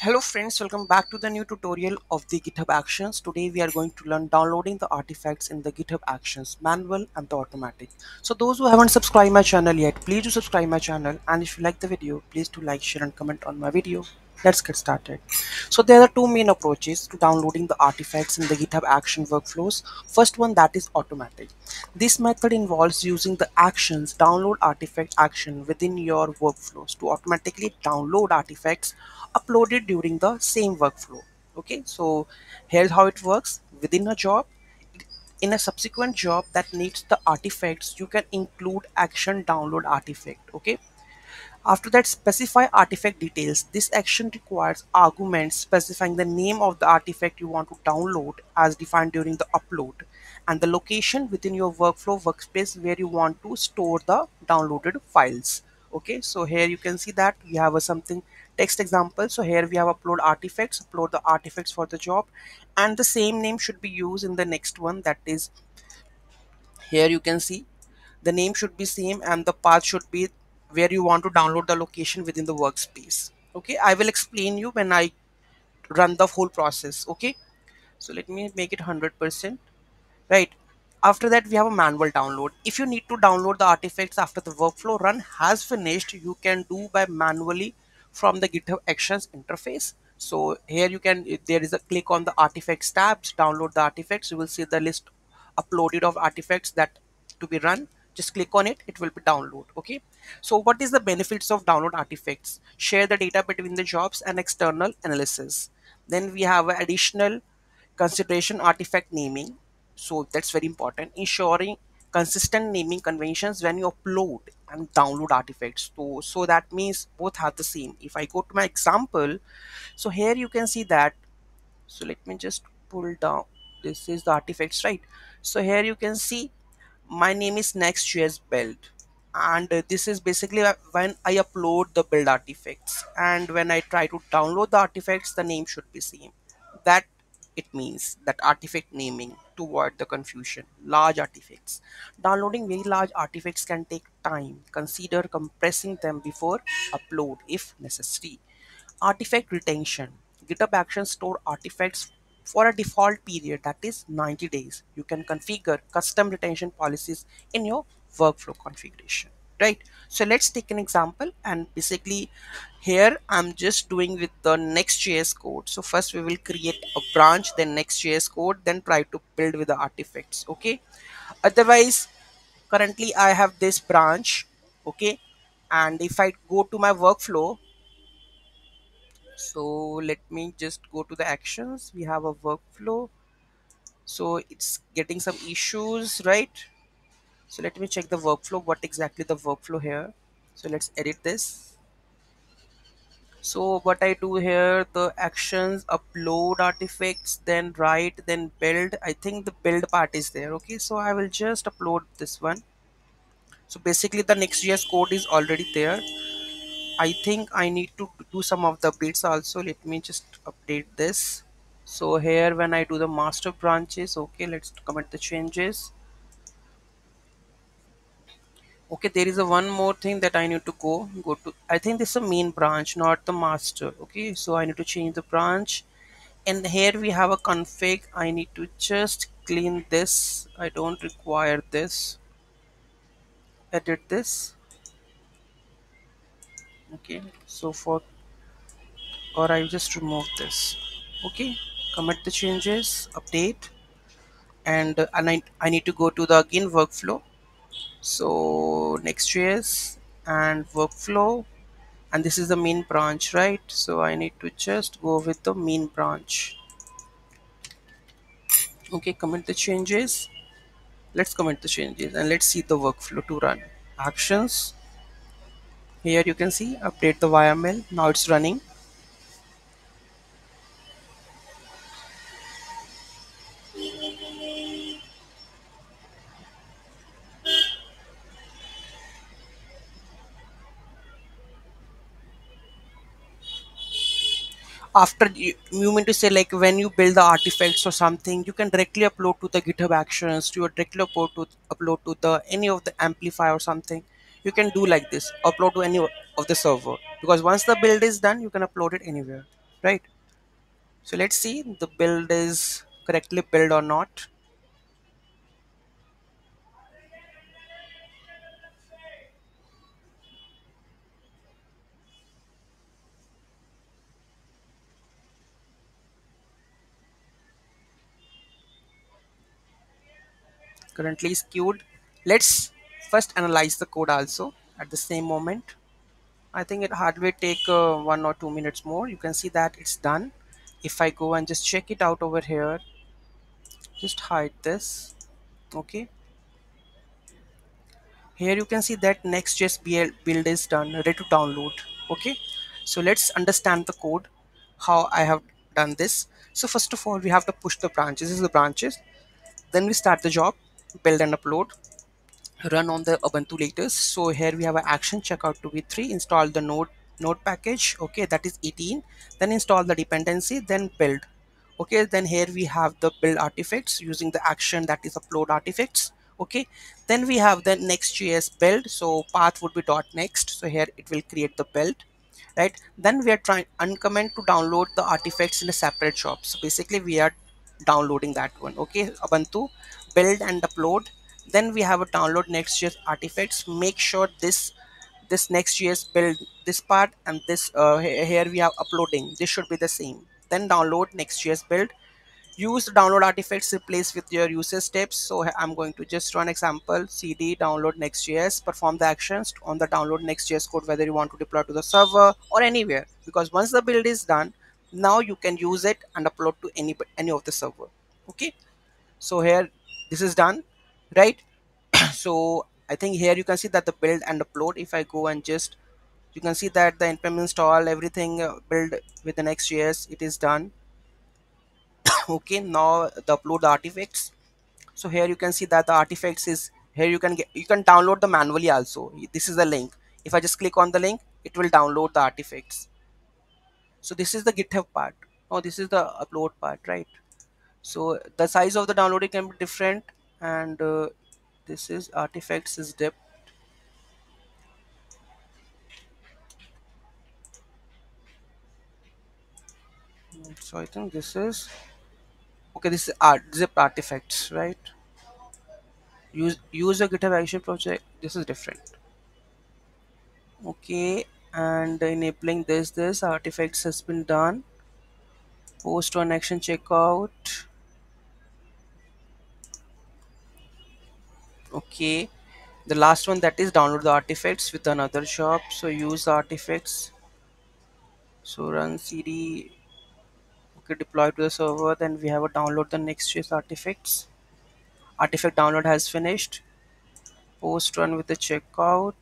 Hello friends, welcome back to the new tutorial of the GitHub Actions. Today we are going to learn downloading the artifacts in the GitHub Actions manual and the automatic. So those who haven't subscribed my channel yet, please do subscribe my channel, and if you like the video, please do like, share and comment on my video. Let's get started. So there are two main approaches to downloading the artifacts in the GitHub Action workflows. First one, that is automatic. This method involves using the actions download artifact action within your workflows to automatically download artifacts uploaded during the same workflow. Okay, so here's how it works. Within a job, in a subsequent job that needs the artifacts, you can include action download artifact. Okay, after that, specify artifact details. This action requires arguments specifying the name of the artifact you want to download as defined during the upload, and the location within your workflow workspace where you want to store the downloaded files. Okay, so here you can see that we have a something text example. So here we have upload the artifacts for the job, and the same name should be used in the next one. That is, here you can see the name should be same and the path should be where you want to download the location within the workspace. Okay, I will explain you when I run the whole process. Okay, so let me make it 100%. Right, after that we have a manual download. If you need to download the artifacts after the workflow run has finished, you can do by manually from the GitHub Actions interface. So here you can, if there is a click on the artifacts tabs, download the artifacts, you will see the list uploaded of artifacts that to be run. Just click on it, it will be download. Okay, so what is the benefits of download artifacts? Share the data between the jobs and external analysis. Then we have additional consideration, artifact naming. So that's very important, ensuring consistent naming conventions when you upload and download artifacts. So that means both have the same. If I go to my example, so here you can see that. So let me just pull down, this is the artifacts, right? So here you can see my name is Next.js build, and this is basically when I upload the build artifacts, and when I try to download the artifacts, the name should be same. That it means that artifact naming to avoid the confusion. Large artifacts, downloading very large artifacts can take time. Consider compressing them before upload if necessary. Artifact retention. GitHub Actions store artifacts for a default period, that is 90 days. You can configure custom retention policies in your workflow configuration. Right. So let's take an example, and basically here I'm just doing with the Next.js code. So first we will create a branch, then Next.js code, then try to build with the artifacts. Okay. Otherwise, currently I have this branch. Okay. And if I go to my workflow, so let me just go to the actions. We have a workflow, so it's getting some issues, right? So let me check the workflow, what exactly the workflow here. So let's edit this. So what I do here, the actions, upload artifacts, then write, then build. I think the build part is there. Okay, so I will just upload this one. So basically the Next.js code is already there. I think I need to do some of the bits also. Let me just update this. So here when I do the master branches, okay, let's commit the changes. Okay, there is a one more thing that I need to go to. I think this is a main branch, not the master. Okay, so I need to change the branch. And here we have a config. I need to just clean this. I don't require this. Edit this. Okay, so for, or I just remove this. Okay, commit the changes, update, and I need to go to the again workflow. So Next.js and workflow, and this is the main branch, right? So I need to just go with the main branch. Okay, commit the changes. Let's commit the changes and let's see the workflow to run. Actions. Here you can see update the YML. Now it's running. After you mean to say, like, when you build the artifacts or something, you can directly upload to the GitHub Actions, to your directly upload to the any of the amplify or something. You can do like this, upload to any of the server, because once the build is done, you can upload it anywhere. right? So let's see the build is correctly built or not. Currently is queued. Let's first analyze the code also at the same moment. I think it hardly take 1 or 2 minutes more. You can see that it's done. If I go and just check it out over here, just hide this. Okay, here you can see that next.js build is done, ready to download. Okay, so let's understand the code, how I have done this. So first of all, we have to push the branches. This is the branches. Then we start the job, build and upload, run on the Ubuntu latest. So here we have an action checkout to v3, install the node package. Okay, that is 18. Then install the dependency, then build. Okay, then here we have the build artifacts using the action, that is upload artifacts. Okay, then we have the next.js build. So path would be dot next. So here it will create the build, right? Then we are trying uncomment to download the artifacts in a separate shop. So basically we are downloading that one. Okay, Ubuntu build and upload. Then we have a download next.js artifacts. Make sure this next.js build, this part and this here we have uploading, this should be the same. Then download next.js build. Use the download artifacts replace with your usage steps. So I'm going to just run example cd download next.js, perform the actions on the download next.js code, whether you want to deploy to the server or anywhere, because once the build is done, now you can use it and upload to any of the server. Okay, so here this is done, right? So I think here you can see that the build and upload, if I go and just, you can see that the npm install everything build with the next.js, it is done. Okay, now the upload the artifacts. So here you can see that the artifacts is here, you can get, you can download the manually also. This is the link. If I just click on the link, it will download the artifacts. So this is the GitHub part. Oh, this is the upload part, right? So the size of the downloading can be different, and this is artifacts is depth. So I think this is okay. This is art zip artifacts, right? Use a GitHub action project. This is different. Okay, and enabling this artifacts has been done. Post on action checkout. Okay, the last one, that is download the artifacts with another shop. So use the artifacts. So run cd. Okay, deploy to the server. Then we have a download the next.js artifacts. Artifact download has finished. Post run with the checkout.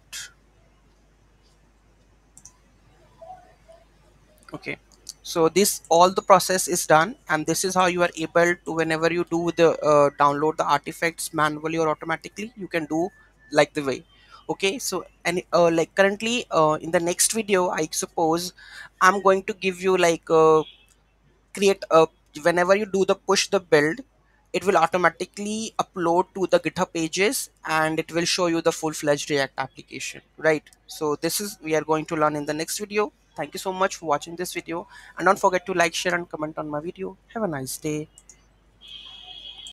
Okay, so this all the process is done, and this is how you are able to, whenever you do the download the artifacts manually or automatically, you can do like the way. Okay, so and like currently in the next video, I suppose I'm going to give you like create a, whenever you do the push the build, it will automatically upload to the GitHub pages and it will show you the full-fledged React application, right? So this is we are going to learn in the next video. Thank you so much for watching this video, and don't forget to like, share and comment on my video. Have a nice day.